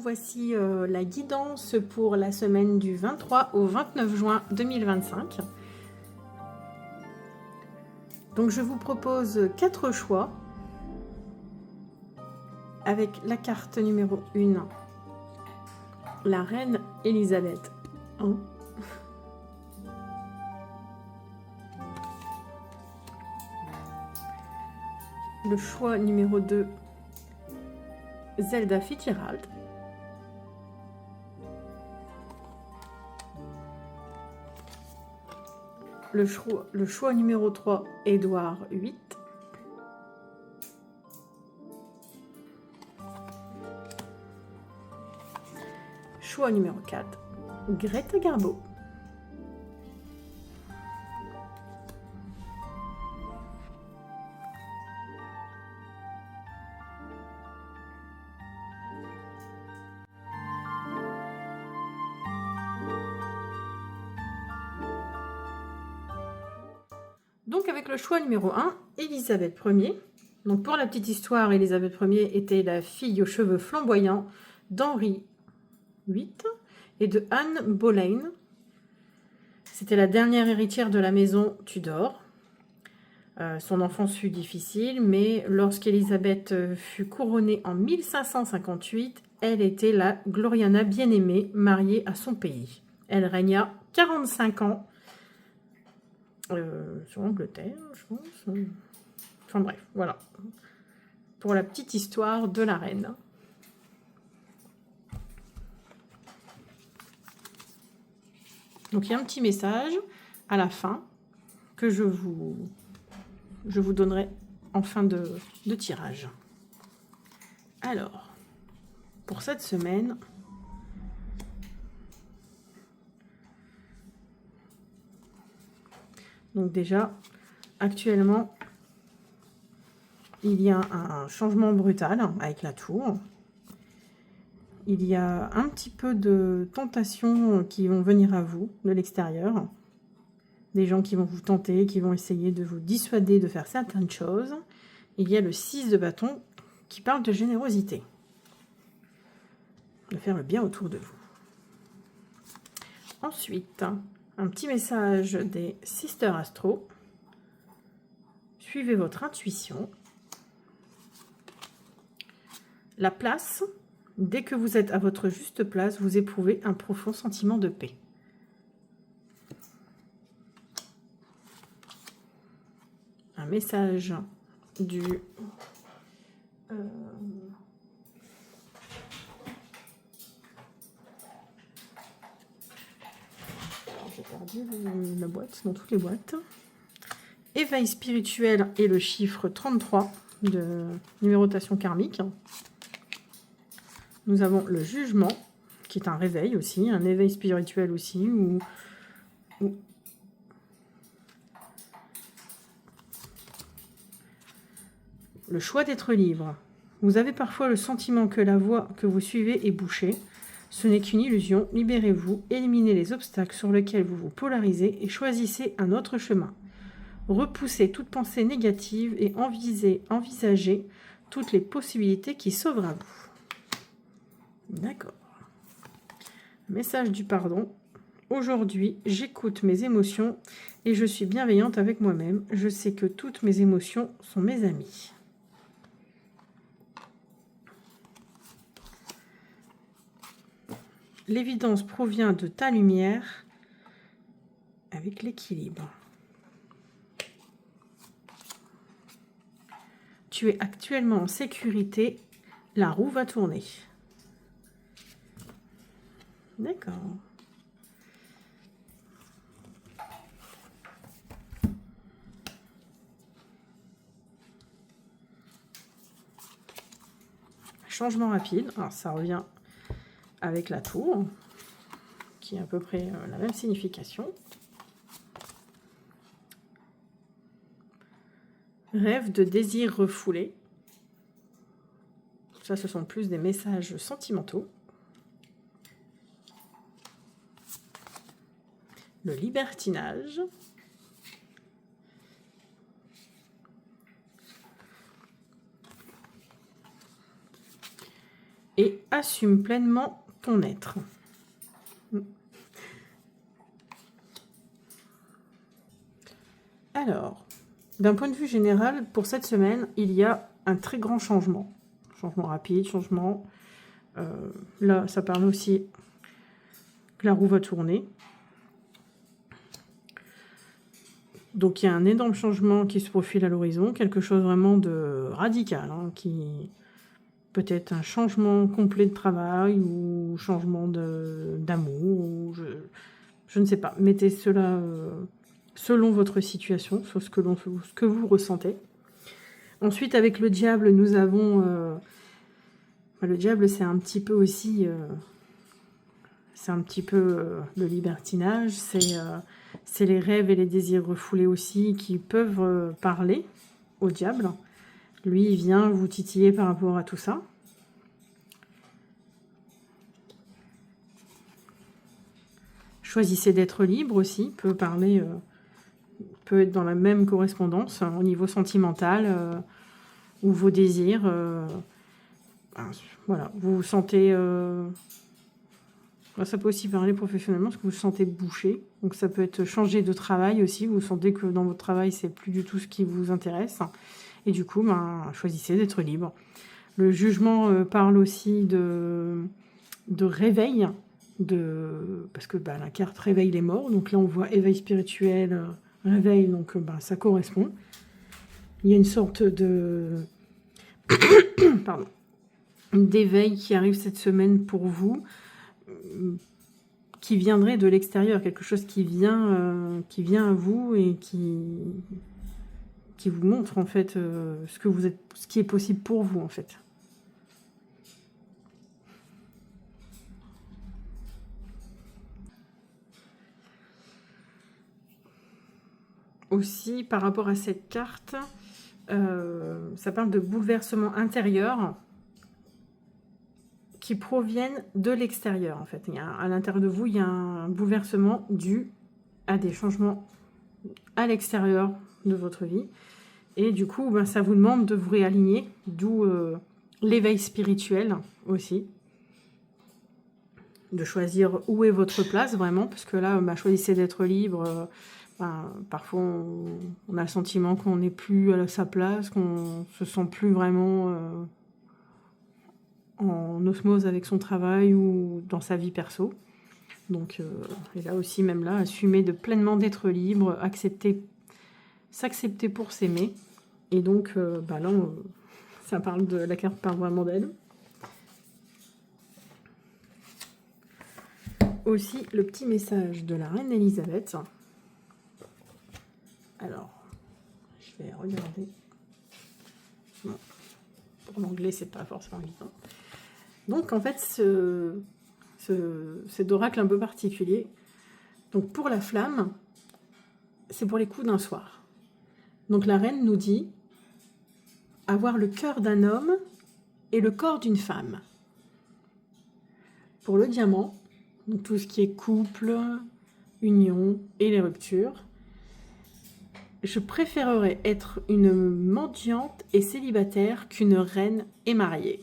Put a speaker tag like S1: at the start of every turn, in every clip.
S1: voici la guidance pour la semaine du 23 au 29 juin 2025. Donc je vous propose 4 choix avec la carte numéro 1, la reine Elisabeth I. Le choix numéro 2, Zelda Fitzgerald. Le choix numéro 3, Édouard VIII. Choix numéro 4, Greta Garbo. Donc avec le choix numéro 1, Elisabeth Ier. Donc pour la petite histoire, Elisabeth Ier était la fille aux cheveux flamboyants d'Henri VIII et de Anne Boleyn. C'était la dernière héritière de la maison Tudor. Son enfance fut difficile, mais lorsqu'Élisabeth fut couronnée en 1558, elle était la Gloriana bien-aimée, mariée à son pays. Elle régna 45 ans sur l'Angleterre, je pense. Enfin bref, voilà. Pour la petite histoire de la reine. Donc il y a un petit message à la fin que je vous donnerai en fin de tirage. Alors, pour cette semaine, donc déjà, actuellement, il y a un changement brutal avec la tour. Il y a un petit peu de tentations qui vont venir à vous de l'extérieur. Des gens qui vont vous tenter, qui vont essayer de vous dissuader de faire certaines choses. Il y a le 6 de bâton qui parle de générosité. De faire le bien autour de vous. Ensuite, un petit message des Sisters Astro. Suivez votre intuition. La place, dès que vous êtes à votre juste place, vous éprouvez un profond sentiment de paix. Un message du... J'ai perdu la boîte, dans toutes les boîtes. Éveil spirituel et le chiffre 33 de numérotation karmique. Nous avons le jugement, qui est un réveil aussi, un éveil spirituel aussi, ou le choix d'être libre. Vous avez parfois le sentiment que la voie que vous suivez est bouchée. Ce n'est qu'une illusion. Libérez-vous, éliminez les obstacles sur lesquels vous vous polarisez et choisissez un autre chemin. Repoussez toute pensée négative et envisagez toutes les possibilités qui s'ouvrent à vous. D'accord. Message du pardon. Aujourd'hui, j'écoute mes émotions et je suis bienveillante avec moi-même. Je sais que toutes mes émotions sont mes amies. L'évidence provient de ta lumière avec l'équilibre. Tu es actuellement en sécurité. La roue va tourner. D'accord. Changement rapide. Alors ça revient avec la tour, qui est à peu près la même signification. Rêve de désir refoulé. Ça, ce sont plus des messages sentimentaux. Le libertinage. Et assume pleinement ton être. Alors, d'un point de vue général, pour cette semaine, il y a un très grand changement. Changement rapide, changement... là, ça parle aussi que la roue va tourner. Donc, il y a un énorme changement qui se profile à l'horizon, quelque chose vraiment de radical, hein, qui peut-être un changement complet de travail ou changement d'amour, je ne sais pas. Mettez cela selon votre situation, sur ce que vous ressentez. Ensuite, avec le diable, nous avons... le diable, c'est un petit peu aussi... c'est un petit peu le libertinage, c'est les rêves et les désirs refoulés aussi qui peuvent parler au diable. Lui, il vient vous titiller par rapport à tout ça. Choisissez d'être libre aussi, peut parler, peut être dans la même correspondance au niveau sentimental ou vos désirs. Voilà, vous vous sentez... ça peut aussi parler professionnellement, parce que vous vous sentez bouché. Donc ça peut être changer de travail aussi. Vous sentez que dans votre travail, c'est plus du tout ce qui vous intéresse. Et du coup, choisissez d'être libre. Le jugement parle aussi de réveil, parce que la carte réveille les morts. Donc là, on voit éveil spirituel, réveil, donc ça correspond. Il y a une sorte de... Pardon. D'éveil qui arrive cette semaine pour vous, qui viendrait de l'extérieur, quelque chose qui vient à vous et qui vous montre en fait ce que vous êtes, ce qui est possible pour vous en fait. Aussi, par rapport à cette carte, ça parle de bouleversements intérieurs qui proviennent de l'extérieur en fait. À l'intérieur de vous, il y a un bouleversement dû à des changements à l'extérieur de votre vie. Et du coup, ça vous demande de vous réaligner, d'où l'éveil spirituel aussi. De choisir où est votre place vraiment, parce que là, choisissez d'être libre. Parfois, on a le sentiment qu'on n'est plus à sa place, qu'on se sent plus vraiment en osmose avec son travail ou dans sa vie perso. Donc, et là aussi, même là, assumer pleinement d'être libre, s'accepter pour s'aimer. Et donc, là, ça parle de la carte parle vraiment d'elle. Aussi, le petit message de la reine Elisabeth. Alors, je vais regarder. Bon, pour l'anglais, c'est pas forcément évident. Donc, en fait, cet oracle un peu particulier. Donc, pour la flamme, c'est pour les coups d'un soir. Donc, la reine nous dit avoir le cœur d'un homme et le corps d'une femme. Pour le diamant, donc tout ce qui est couple, union et les ruptures, je préférerais être une mendiante et célibataire qu'une reine et mariée.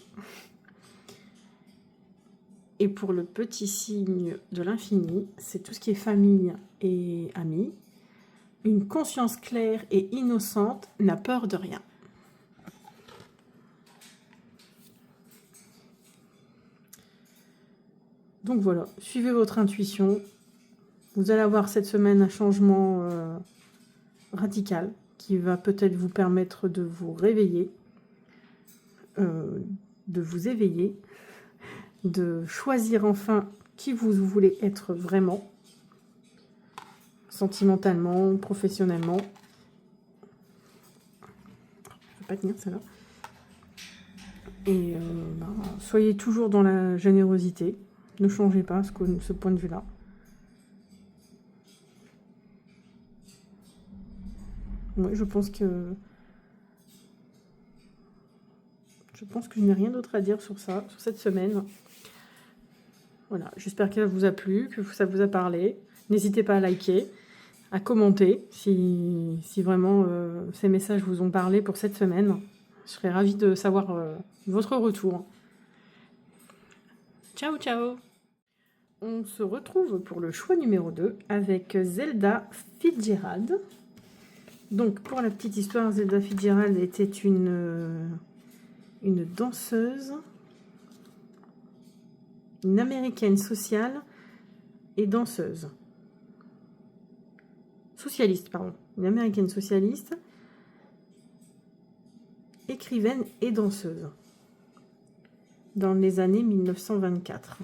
S1: Et pour le petit signe de l'infini, c'est tout ce qui est famille et amis. Une conscience claire et innocente n'a peur de rien. Donc voilà, suivez votre intuition. Vous allez avoir cette semaine un changement radical qui va peut-être vous permettre de vous réveiller, de vous éveiller, de choisir enfin qui vous voulez être vraiment, sentimentalement, professionnellement. Je ne vais pas tenir ça là. Et soyez toujours dans la générosité. Ne changez pas ce point de vue-là. Oui, je pense que je n'ai rien d'autre à dire sur ça, sur cette semaine. Voilà, j'espère qu'elle vous a plu, que ça vous a parlé. N'hésitez pas à liker, à commenter si vraiment ces messages vous ont parlé pour cette semaine. Je serais ravie de savoir votre retour. Ciao, ciao! On se retrouve pour le choix numéro 2 avec Zelda Fitzgerald. Donc, pour la petite histoire, Zelda Fitzgerald était une danseuse, une américaine sociale et danseuse. Socialiste, pardon. Une américaine socialiste, écrivaine et danseuse. Dans les années 1924.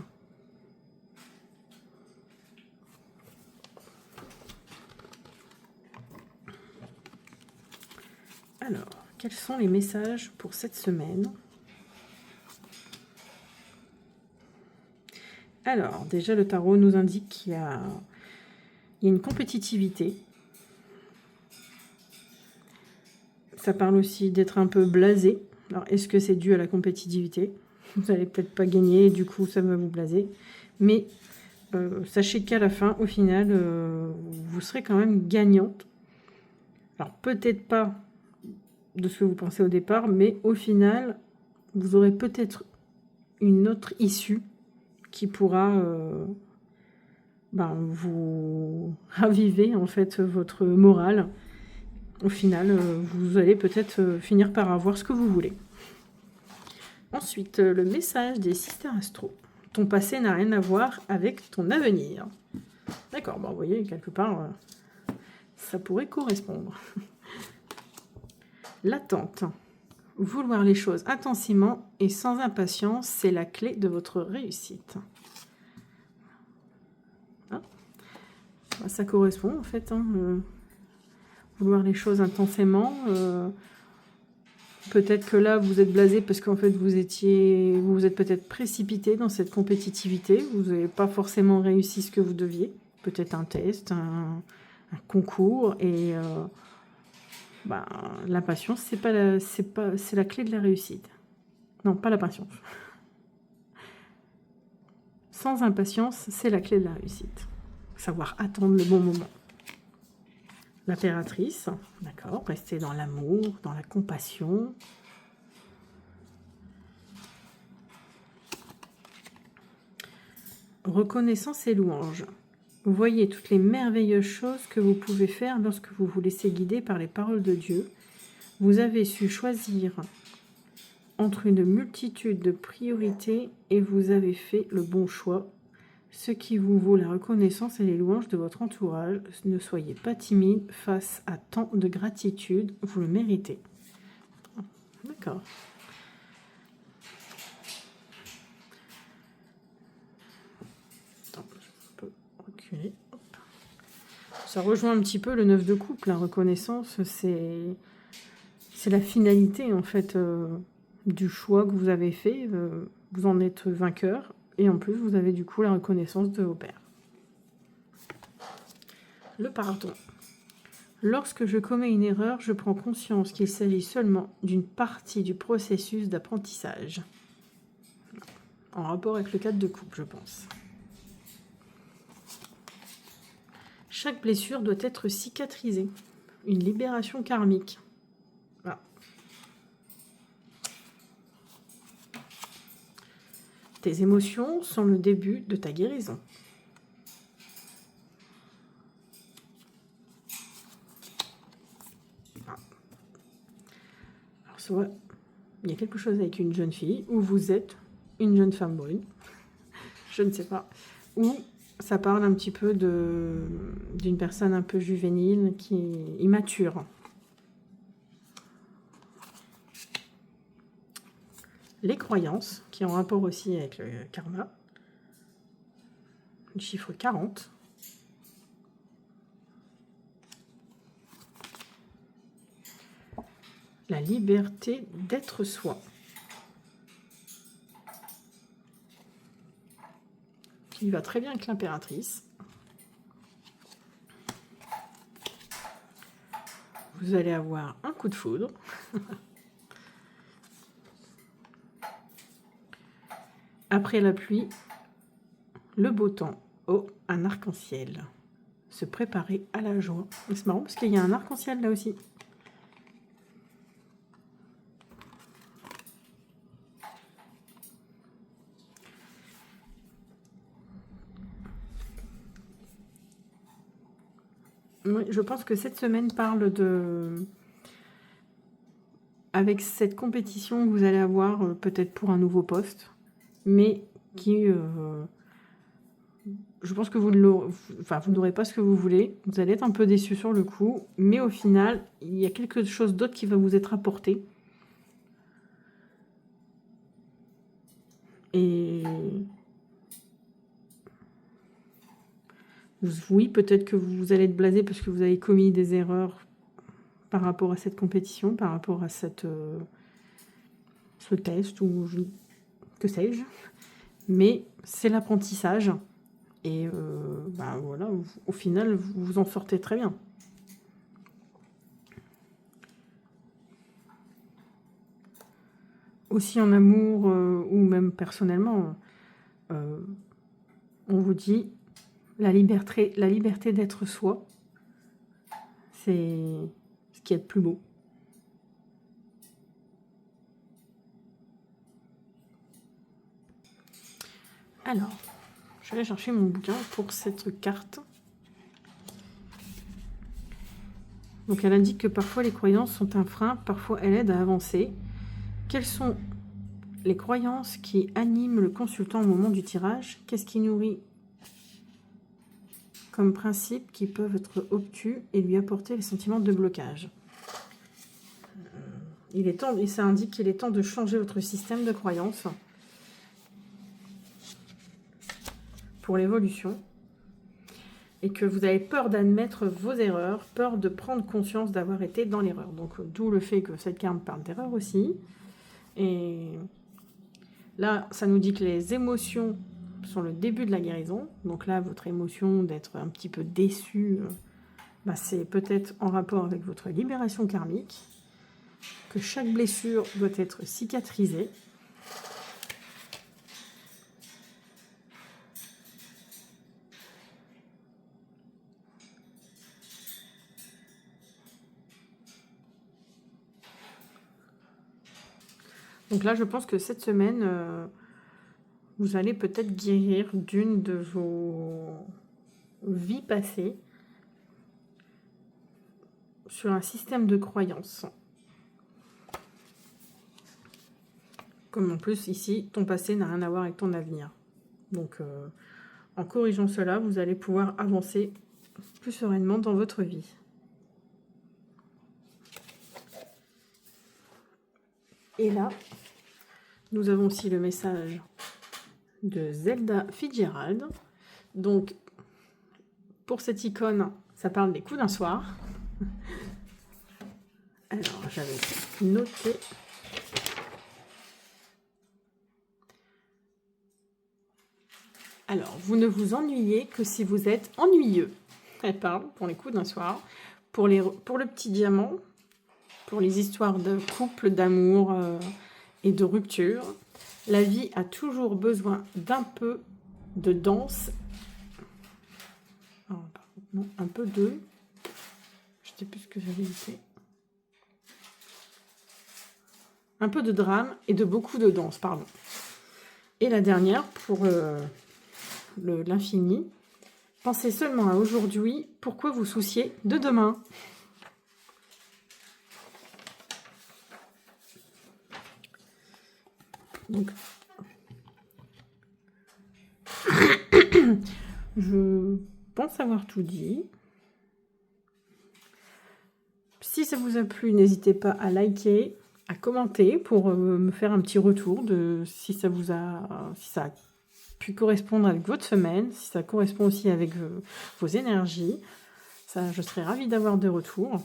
S1: Alors, quels sont les messages pour cette semaine? Alors, déjà, le tarot nous indique qu'il y a une compétitivité. Ça parle aussi d'être un peu blasé. Alors, est-ce que c'est dû à la compétitivité? Vous n'allez peut-être pas gagner, et du coup, ça va vous blaser. Mais sachez qu'à la fin, au final, vous serez quand même gagnante. Alors, peut-être pas de ce que vous pensez au départ, mais au final, vous aurez peut-être une autre issue qui pourra vous raviver en fait votre morale. Au final, vous allez peut-être finir par avoir ce que vous voulez. Ensuite, le message des Sisters Astro. Ton passé n'a rien à voir avec ton avenir. D'accord, bon, vous voyez, quelque part, ça pourrait correspondre. L'attente. Vouloir les choses intensément et sans impatience, c'est la clé de votre réussite. Hein, ça correspond, en fait. Vouloir les choses intensément. Peut-être que là, vous êtes blasé parce qu'en fait, vous êtes peut-être précipité dans cette compétitivité. Vous n'avez pas forcément réussi ce que vous deviez. Peut-être un test, un concours. Et la patience, c'est la clé de la réussite. Non, pas la patience. Sans impatience, c'est la clé de la réussite. Savoir attendre le bon moment. L'impératrice, d'accord, rester dans l'amour, dans la compassion. Reconnaissance et louange. Voyez toutes les merveilleuses choses que vous pouvez faire lorsque vous vous laissez guider par les paroles de Dieu. Vous avez su choisir entre une multitude de priorités et vous avez fait le bon choix. Ce qui vous vaut la reconnaissance et les louanges de votre entourage. Ne soyez pas timide face à tant de gratitude, vous le méritez. D'accord. Je peux reculer. Hop. Ça rejoint un petit peu le 9 de coupe. La reconnaissance, c'est la finalité en fait du choix que vous avez fait. Vous en êtes vainqueur. Et en plus, vous avez du coup la reconnaissance de vos pairs. Le pardon. Lorsque je commets une erreur, je prends conscience qu'il s'agit seulement d'une partie du processus d'apprentissage. En rapport avec le 4 de coupe, je pense. Chaque blessure doit être cicatrisée. Une libération karmique. Voilà. Tes émotions sont le début de ta guérison. Alors, soit il y a quelque chose avec une jeune fille, ou vous êtes une jeune femme brune, je ne sais pas, ou ça parle un petit peu d'une personne un peu juvénile, qui est immature. Les croyances, qui ont rapport aussi avec le karma. Le chiffre 40. La liberté d'être soi. Qui va très bien avec l'impératrice. Vous allez avoir un coup de foudre. Après la pluie, le beau temps. Oh, un arc-en-ciel. Se préparer à la joie. C'est marrant parce qu'il y a un arc-en-ciel là aussi. Oui, je pense que cette semaine parle de... Avec cette compétition que vous allez avoir, peut-être pour un nouveau poste, mais qui... je pense que vous n'aurez pas ce que vous voulez. Vous allez être un peu déçu sur le coup, mais au final, il y a quelque chose d'autre qui va vous être apporté. Et oui, peut-être que vous allez être blasé parce que vous avez commis des erreurs par rapport à cette compétition, par rapport à ce test ou que sais-je. Mais c'est l'apprentissage. Et voilà, au final, vous vous en sortez très bien. Aussi en amour ou même personnellement, on vous dit la liberté d'être soi, c'est ce qui est le plus beau. Alors, je vais chercher mon bouquin pour cette carte. Donc elle indique que parfois les croyances sont un frein, parfois elles aident à avancer. Quelles sont les croyances qui animent le consultant au moment du tirage? Qu'est-ce qui nourrit comme principe qui peuvent être obtus et lui apporter les sentiments de blocage? Il est temps, et ça indique qu'il est temps de changer votre système de croyances pour l'évolution. Et que vous avez peur d'admettre vos erreurs, peur de prendre conscience d'avoir été dans l'erreur. Donc d'où le fait que cette carte parle d'erreur aussi. Et là, ça nous dit que les émotions sont le début de la guérison. Donc là, votre émotion d'être un petit peu déçu, c'est peut-être en rapport avec votre libération karmique, que chaque blessure doit être cicatrisée. Donc là, je pense que cette semaine, vous allez peut-être guérir d'une de vos vies passées sur un système de croyances. Comme en plus, ici, ton passé n'a rien à voir avec ton avenir. Donc, en corrigeant cela, vous allez pouvoir avancer plus sereinement dans votre vie. Et là, nous avons aussi le message de Zelda Fitzgerald. Donc, pour cette icône, ça parle des coups d'un soir. Alors, j'avais noté... Alors, vous ne vous ennuyez que si vous êtes ennuyeux. Elle parle pour les coups d'un soir. Pour le petit diamant, pour les histoires de couple, d'amour et de rupture, la vie a toujours besoin d'un peu de danse. Alors, non, un peu de... Je ne sais plus ce que j'avais dit. Un peu de drame et de beaucoup de danse, pardon. Et la dernière, pour l'infini. Pensez seulement à aujourd'hui, pourquoi vous souciez de demain? Donc, je pense avoir tout dit. Si ça vous a plu, n'hésitez pas à liker, à commenter pour me faire un petit retour de si ça a pu correspondre avec votre semaine, si ça correspond aussi avec vos énergies. Ça, je serais ravie d'avoir des retours.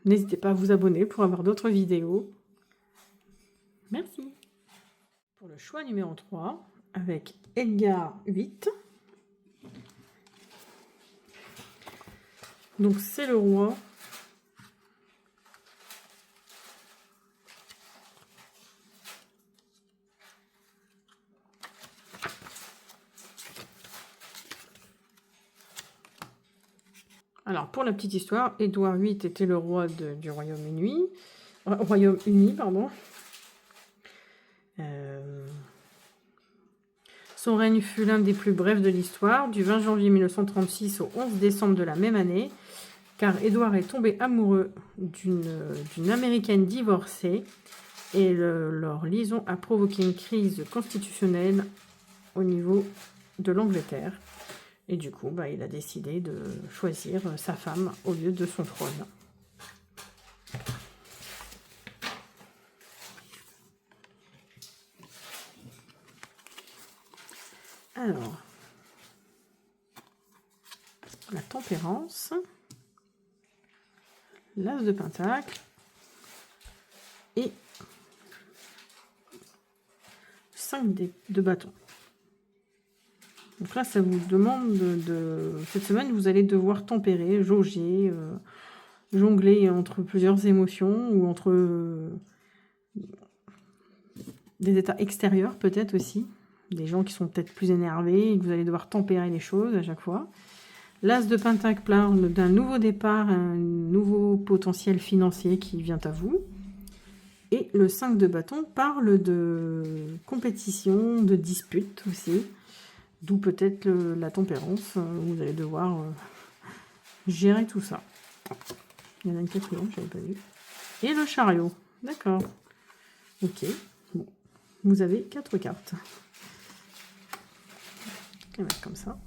S1: N'hésitez pas à vous abonner pour avoir d'autres vidéos. Merci. Pour le choix numéro 3, avec Edgar 8. Donc c'est le roi. Alors, pour la petite histoire, Édouard VIII était le roi du Royaume-Uni. Royaume-Uni, pardon. Son règne fut l'un des plus brefs de l'histoire, du 20 janvier 1936 au 11 décembre de la même année, car Édouard est tombé amoureux d'une Américaine divorcée et leur liaison a provoqué une crise constitutionnelle au niveau de l'Angleterre. Et du coup, il a décidé de choisir sa femme au lieu de son trône. Alors, la tempérance, l'as de pentacle et 5 de bâton. Donc là, ça vous demande cette semaine, vous allez devoir tempérer, jauger, jongler entre plusieurs émotions ou entre des états extérieurs peut-être aussi. Des gens qui sont peut-être plus énervés et que vous allez devoir tempérer les choses à chaque fois. L'as de pentacle parle d'un nouveau départ, un nouveau potentiel financier qui vient à vous. Et le 5 de bâton parle de compétition, de dispute aussi. D'où peut-être la tempérance. Vous allez devoir gérer tout ça. Il y en a une quatrième, je n'avais pas vu. Et le chariot. D'accord. Ok. Bon. Vous avez 4 cartes. Je vais mettre comme ça.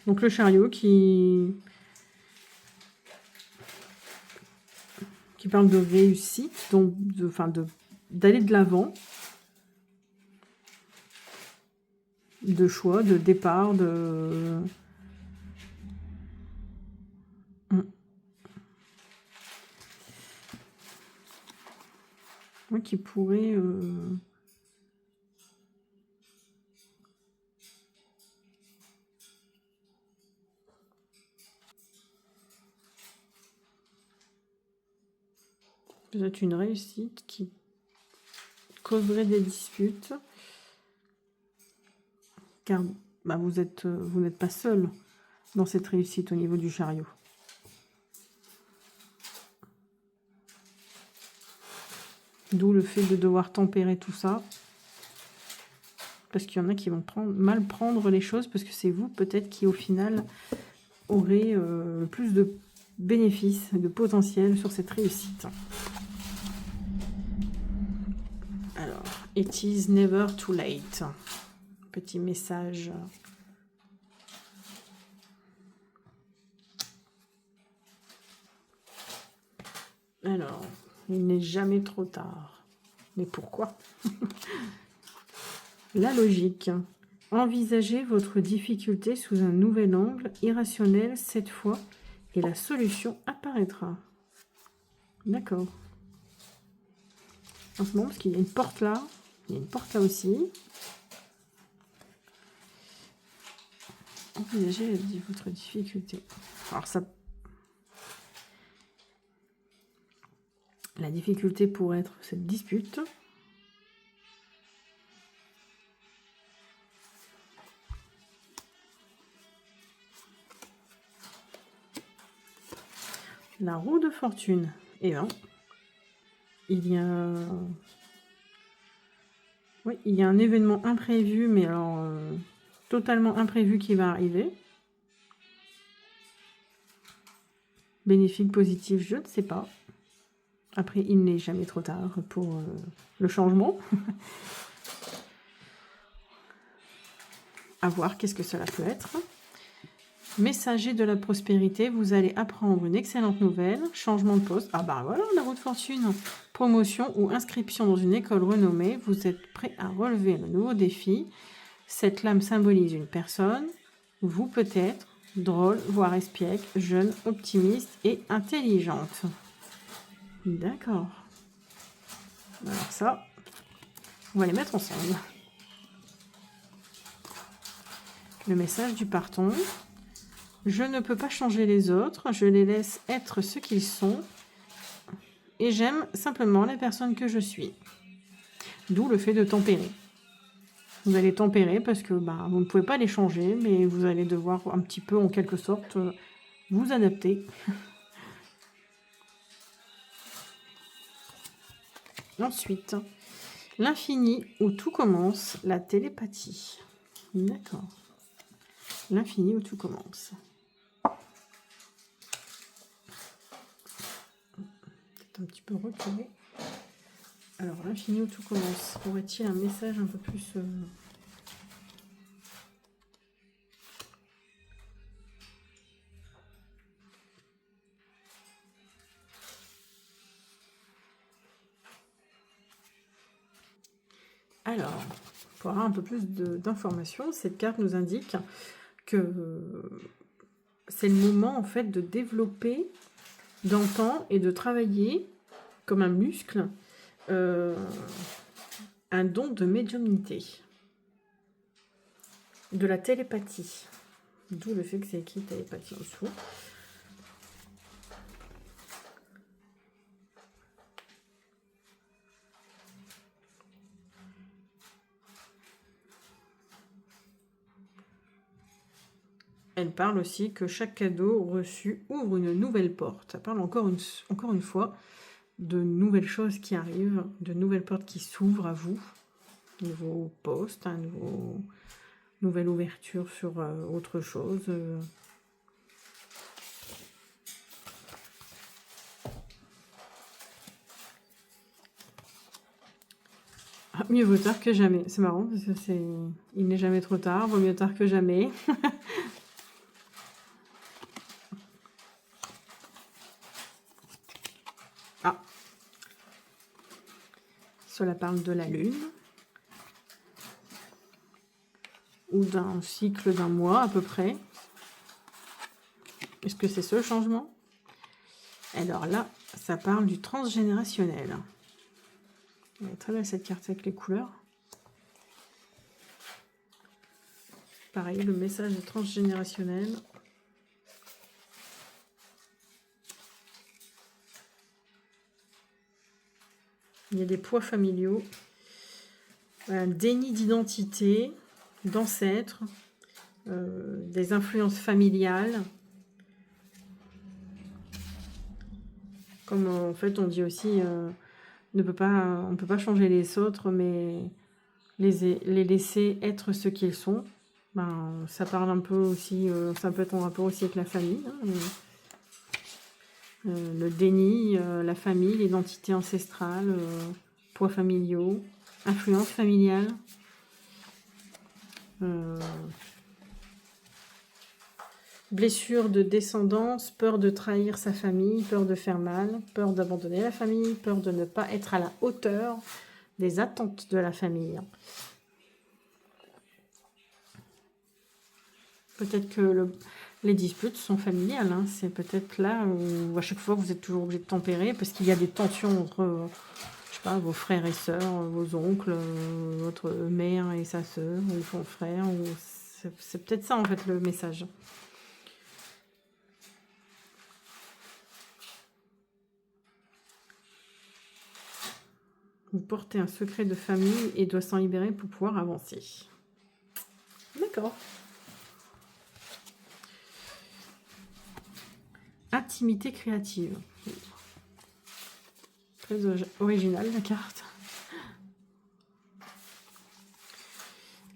S1: Donc le chariot qui parle de réussite, donc d'aller de l'avant, de choix, de départ, qui pourrait peut-être une réussite qui causerait des disputes, car vous n'êtes pas seul dans cette réussite au niveau du chariot. D'où le fait de devoir tempérer tout ça, parce qu'il y en a qui vont mal prendre les choses, parce que c'est vous peut-être qui au final aurez plus de bénéfices, de potentiel sur cette réussite. Alors, it is never too late. Petit message. Alors, il n'est jamais trop tard. Mais pourquoi? La logique. Envisagez votre difficulté sous un nouvel angle, irrationnel cette fois, et la solution apparaîtra. D'accord. En ce moment, parce qu'il y a une porte là, il y a une porte là aussi. Envisagez votre difficulté. Alors ça... La difficulté pourrait être cette dispute. La roue de fortune. Et bien, il y a... Oui, il y a un événement imprévu, mais alors totalement imprévu qui va arriver. Bénéfique, positif, je ne sais pas. Après, il n'est jamais trop tard pour le changement. À voir qu'est-ce que cela peut être. Messager de la prospérité, vous allez apprendre une excellente nouvelle. Changement de poste. Ah bah voilà, la roue de fortune. Promotion ou inscription dans une école renommée. Vous êtes prêt à relever le nouveau défi. Cette lame symbolise une personne. Vous peut-être drôle, voire espiègle, jeune, optimiste et intelligente. D'accord. Alors ça, on va les mettre ensemble. Le message du parton. Je ne peux pas changer les autres, je les laisse être ce qu'ils sont. Et j'aime simplement les personnes que je suis. D'où le fait de tempérer. Vous allez tempérer parce que vous ne pouvez pas les changer, mais vous allez devoir un petit peu, en quelque sorte, vous adapter. Ensuite, L'infini où tout commence, la télépathie. D'accord. L'infini où tout commence. Peut-être un petit peu reculer. Alors, l'infini où tout commence. Aurait-il un message un peu plus... Alors, pour avoir un peu plus d'informations, cette carte nous indique que c'est le moment en fait de développer, d'entendre et de travailler comme un muscle un don de médiumnité, de la télépathie. D'où le fait que c'est écrit télépathie en dessous. Elle parle aussi que chaque cadeau reçu ouvre une nouvelle porte. Ça parle encore une fois de nouvelles choses qui arrivent, de nouvelles portes qui s'ouvrent à vous, nouveau poste, nouvelle ouverture sur autre chose. Ah, mieux vaut tard que jamais. C'est marrant parce que il n'est jamais trop tard, vaut mieux tard que jamais. Ah. Cela parle de la lune. Ou d'un cycle d'un mois à peu près. Est-ce que c'est ce changement? Alors là, ça parle du transgénérationnel. Elle est très belle cette carte avec les couleurs. Pareil, le message est transgénérationnel. Il y a des poids familiaux, un déni d'identité, d'ancêtres, des influences familiales. Comme en fait on dit aussi, on ne peut pas changer les autres, mais les laisser être ce qu'ils sont. Ben, ça parle un peu aussi, ça peut être en rapport aussi avec la famille. Hein, le déni, la famille, l'identité ancestrale, poids familiaux, influence familiale. Blessure de descendance, peur de trahir sa famille, peur de faire mal, peur d'abandonner la famille, peur de ne pas être à la hauteur des attentes de la famille. Peut-être que les disputes sont familiales. Hein. C'est peut-être là où à chaque fois vous êtes toujours obligé de tempérer parce qu'il y a des tensions entre je sais pas, vos frères et sœurs, vos oncles, votre mère et sa sœur, ou son frère. C'est peut-être ça en fait le message. Vous portez un secret de famille et doit s'en libérer pour pouvoir avancer. D'accord. Intimité créative. Très originale la carte.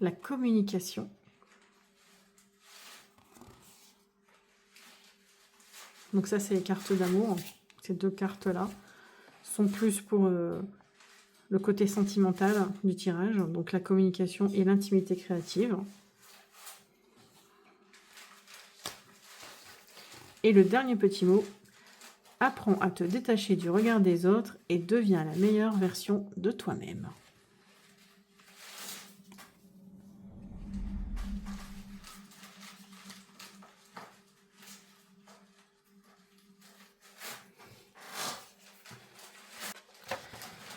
S1: La communication. Donc ça, c'est les cartes d'amour. Ces deux cartes-là sont plus pour le côté sentimental du tirage. Donc la communication et l'intimité créative. Et le dernier petit mot, apprends à te détacher du regard des autres et deviens la meilleure version de toi-même.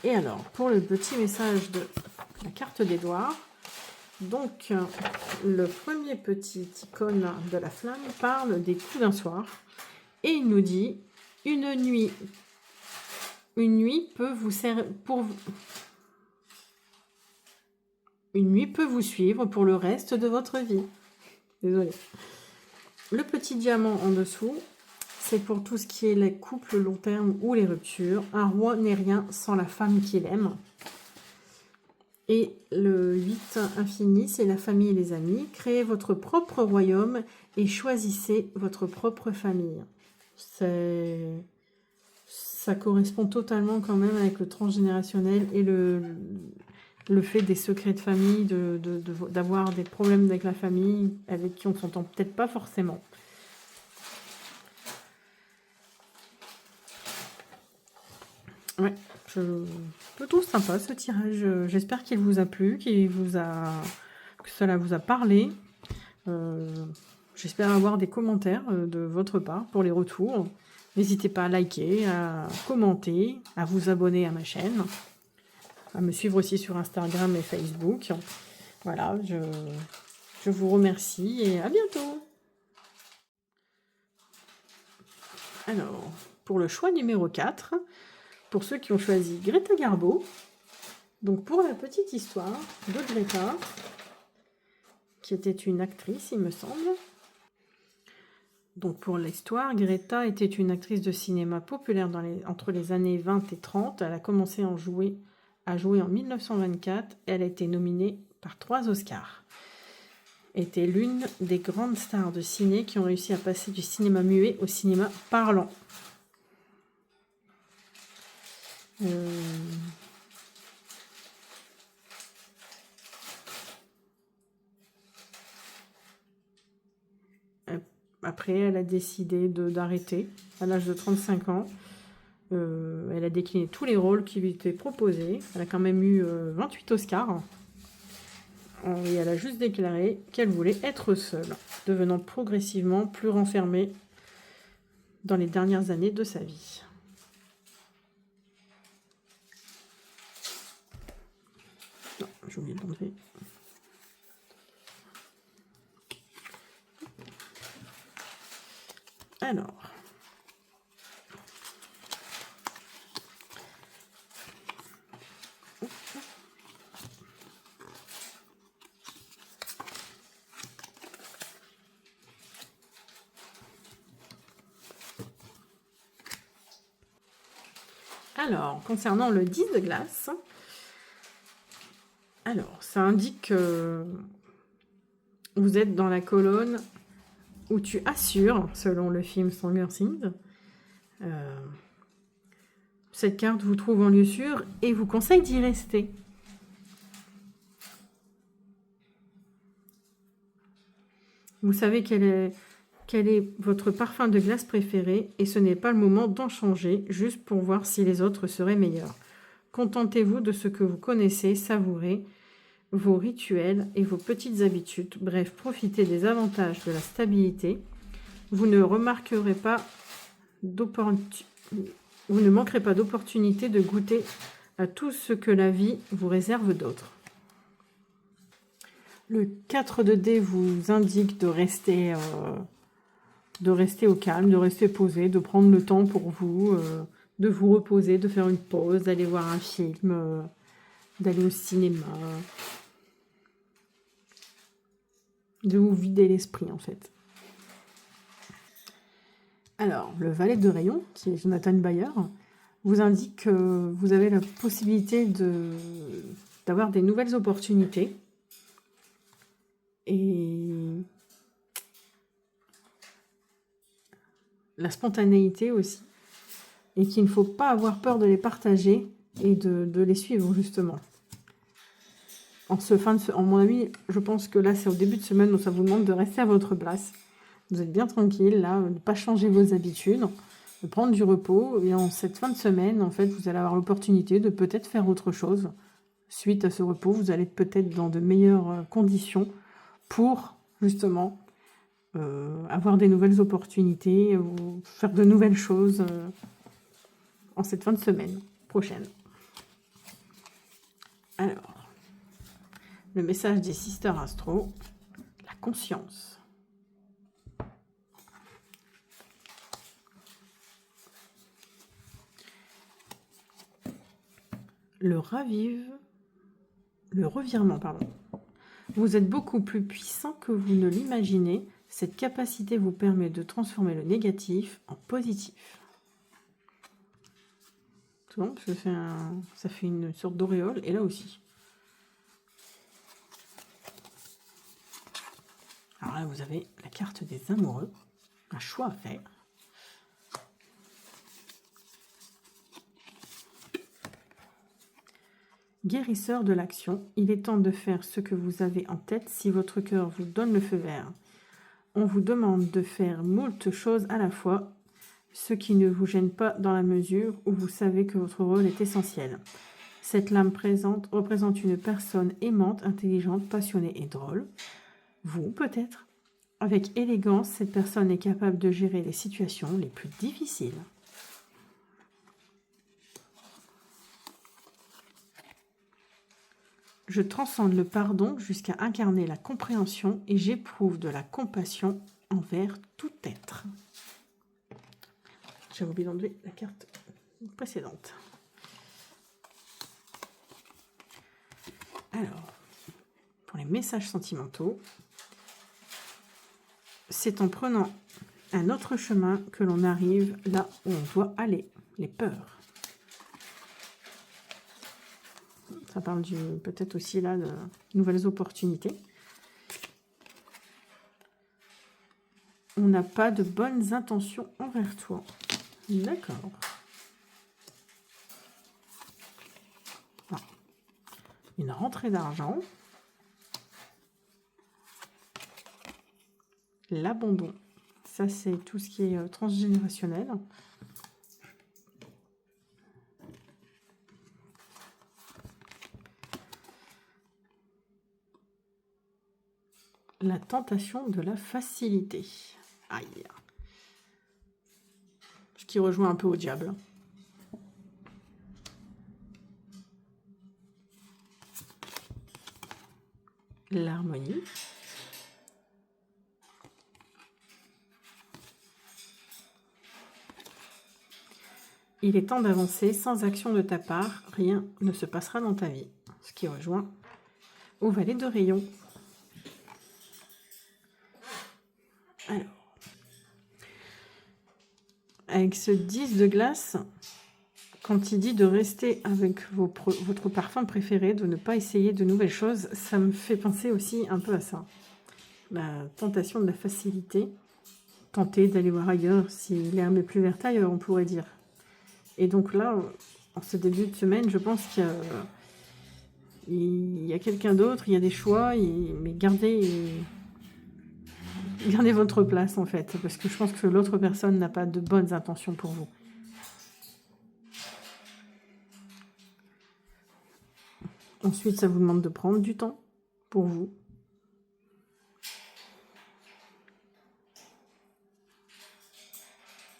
S1: Et alors, pour le petit message de la carte d'Édouard, donc le premier petit icône de la flamme parle des coups d'un soir et il nous dit une nuit peut vous servir une nuit peut vous suivre pour le reste de votre vie. Désolée. Le petit diamant en dessous, c'est pour tout ce qui est les couples long terme ou les ruptures. Un roi n'est rien sans la femme qu'il aime. Et le 8 infini, c'est la famille et les amis. Créez votre propre royaume et choisissez votre propre famille. Ça correspond totalement quand même avec le transgénérationnel et le fait des secrets de famille, d'avoir des problèmes avec la famille, avec qui on ne s'entend peut-être pas forcément. Ouais, je trouve sympa ce tirage. J'espère qu'il vous a plu, que cela vous a parlé. J'espère avoir des commentaires de votre part pour les retours. N'hésitez pas à liker, à commenter, à vous abonner à ma chaîne, à me suivre aussi sur Instagram et Facebook. Voilà, je vous remercie et à bientôt. Alors, pour le choix numéro 4, pour ceux qui ont choisi Greta Garbo, donc pour la petite histoire de Greta, qui était une actrice, il me semble. Donc pour l'histoire, Greta était une actrice de cinéma populaire entre les années 20 et 30. Elle a commencé à jouer en 1924. Elle a été nominée par 3 Oscars. Était l'une des grandes stars de ciné qui ont réussi à passer du cinéma muet au cinéma parlant. Après, elle a décidé d'arrêter à l'âge de 35 ans. Elle a décliné tous les rôles qui lui étaient proposés. Elle a quand même eu 28 Oscars. Et elle a juste déclaré qu'elle voulait être seule, devenant progressivement plus renfermée dans les dernières années de sa vie. Non, j'ai oublié de l'enlever. Alors, concernant le 10 de glace, alors, ça indique que vous êtes dans la colonne où tu assures, selon le film Stranger Things. Cette carte vous trouve en lieu sûr et vous conseille d'y rester. Vous savez quel est votre parfum de glace préféré et ce n'est pas le moment d'en changer, juste pour voir si les autres seraient meilleurs. Contentez-vous de ce que vous connaissez, savourez vos rituels et vos petites habitudes. Bref, profitez des avantages de la stabilité. Vous ne manquerez pas d'opportunités de goûter à tout ce que la vie vous réserve d'autre. Le 4 de dés vous indique de rester au calme, de rester posé, de prendre le temps pour vous, de vous reposer, de faire une pause, d'aller voir un film, d'aller au cinéma, de vous vider l'esprit en fait. Alors, le valet de rayon, qui est Jonathan Bayer, vous indique que vous avez la possibilité d'avoir des nouvelles opportunités. Et la spontanéité aussi. Et qu'il ne faut pas avoir peur de les partager et de les suivre, justement. En mon avis, je pense que là, c'est au début de semaine où ça vous demande de rester à votre place. Vous êtes bien tranquille, là, de ne pas changer vos habitudes, de prendre du repos. Et en cette fin de semaine, en fait, vous allez avoir l'opportunité de peut-être faire autre chose. Suite à ce repos, vous allez peut-être dans de meilleures conditions pour, justement, avoir des nouvelles opportunités ou faire de nouvelles choses en cette fin de semaine prochaine. Alors, le message des Sisters Astro, la conscience. Le revirement, pardon. Vous êtes beaucoup plus puissant que vous ne l'imaginez. Cette capacité vous permet de transformer le négatif en positif. C'est bon, parce que ça fait une sorte d'auréole, et là aussi. Alors là, vous avez la carte des amoureux, un choix à faire. Guérisseur de l'action, il est temps de faire ce que vous avez en tête si votre cœur vous donne le feu vert. On vous demande de faire moult choses à la fois, ce qui ne vous gêne pas dans la mesure où vous savez que votre rôle est essentiel. Cette lame représente une personne aimante, intelligente, passionnée et drôle. Vous, peut-être. Avec élégance, cette personne est capable de gérer les situations les plus difficiles. Je transcende le pardon jusqu'à incarner la compréhension et j'éprouve de la compassion envers tout être. J'avais oublié d'enlever la carte précédente. Alors, pour les messages sentimentaux, c'est en prenant un autre chemin que l'on arrive là où on doit aller, les peurs. Ça parle peut-être aussi là de nouvelles opportunités. On n'a pas de bonnes intentions envers toi. D'accord. Ah. Une rentrée d'argent. L'abandon. Ça, c'est tout ce qui est transgénérationnel. La tentation de la facilité. Aïe. Ce qui rejoint un peu au diable. L'harmonie. Il est temps d'avancer. Sans action de ta part, rien ne se passera dans ta vie. Ce qui rejoint au valet de rayon. Alors, avec ce 10 de glace, quand il dit de rester avec votre parfum préféré, de ne pas essayer de nouvelles choses, ça me fait penser aussi un peu à ça. La tentation de la facilité. Tenter d'aller voir ailleurs, si l'herbe est plus verte ailleurs, on pourrait dire. Et donc là, en ce début de semaine, je pense qu'il y a quelqu'un d'autre, il y a des choix, mais gardez votre place en fait, parce que je pense que l'autre personne n'a pas de bonnes intentions pour vous. Ensuite, ça vous demande de prendre du temps pour vous.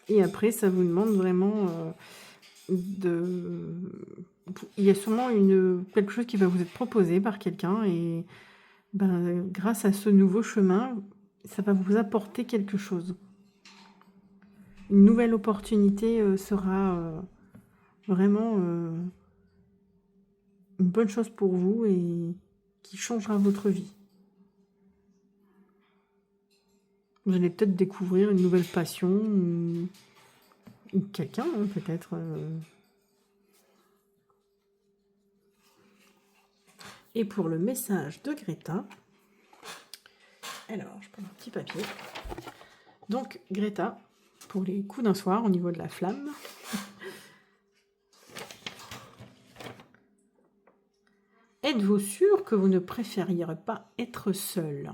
S1: Et après, ça vous demande vraiment il y a sûrement quelque chose qui va vous être proposé par quelqu'un et grâce à ce nouveau chemin, ça va vous apporter quelque chose. Une nouvelle opportunité sera vraiment une bonne chose pour vous et qui changera votre vie. Vous allez peut-être découvrir une nouvelle passion ou quelqu'un, hein, peut-être. Et pour le message de Greta, alors je prends un petit papier. Donc Greta, pour les coups d'un soir au niveau de la flamme. Êtes-vous sûr que vous ne préfériez pas être seul?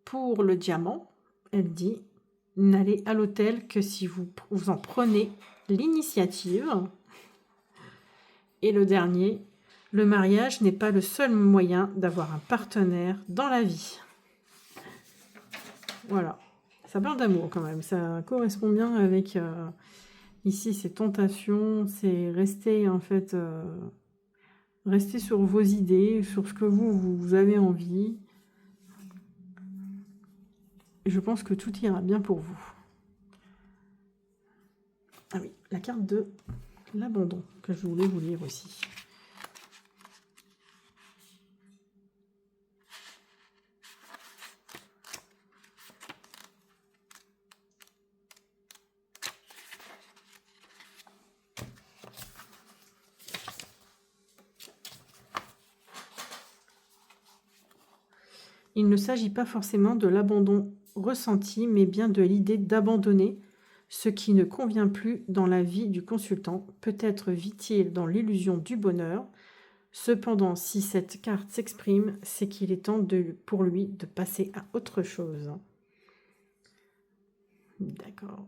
S1: Pour le diamant, elle dit, n'allez à l'hôtel que si vous en prenez l'initiative. Et le dernier, le mariage n'est pas le seul moyen d'avoir un partenaire dans la vie. Voilà, ça parle d'amour quand même, ça correspond bien avec ici ces tentations, c'est rester en fait, rester sur vos idées, sur ce que vous avez envie. Je pense que tout ira bien pour vous. Ah oui, la carte de l'abandon que je voulais vous lire aussi. Il ne s'agit pas forcément de l'abandon ressenti, mais bien de l'idée d'abandonner ce qui ne convient plus dans la vie du consultant. Peut-être vit-il dans l'illusion du bonheur. Cependant, si cette carte s'exprime, c'est qu'il est temps pour lui de passer à autre chose. D'accord.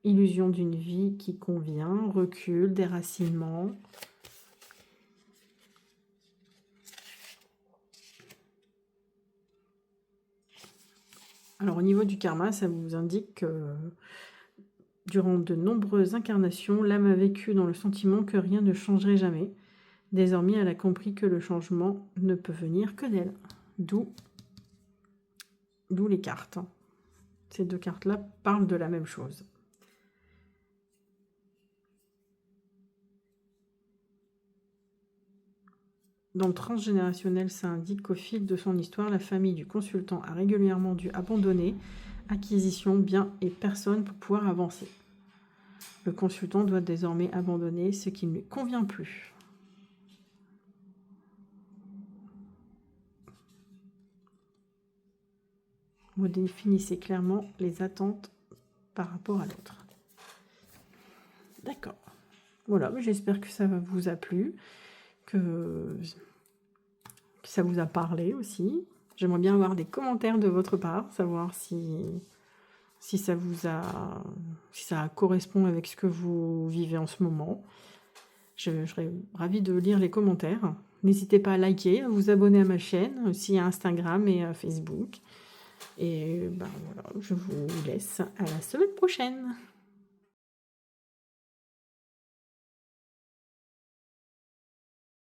S1: Illusion d'une vie qui convient, recul, déracinement. Alors au niveau du karma, ça vous indique que durant de nombreuses incarnations, l'âme a vécu dans le sentiment que rien ne changerait jamais. Désormais, elle a compris que le changement ne peut venir que d'elle. D'où les cartes. Ces deux cartes-là parlent de la même chose. Dans le transgénérationnel, ça indique qu'au fil de son histoire, la famille du consultant a régulièrement dû abandonner acquisitions, biens et personnes pour pouvoir avancer. Le consultant doit désormais abandonner ce qui ne lui convient plus. Vous définissez clairement les attentes par rapport à l'autre. D'accord. Voilà, j'espère que ça vous a plu, que ça vous a parlé aussi. J'aimerais bien avoir des commentaires de votre part, savoir si ça correspond avec ce que vous vivez en ce moment. Je serais ravie de lire les commentaires. N'hésitez pas à liker, à vous abonner à ma chaîne, aussi à Instagram et à Facebook. Et voilà, je vous laisse à la semaine prochaine.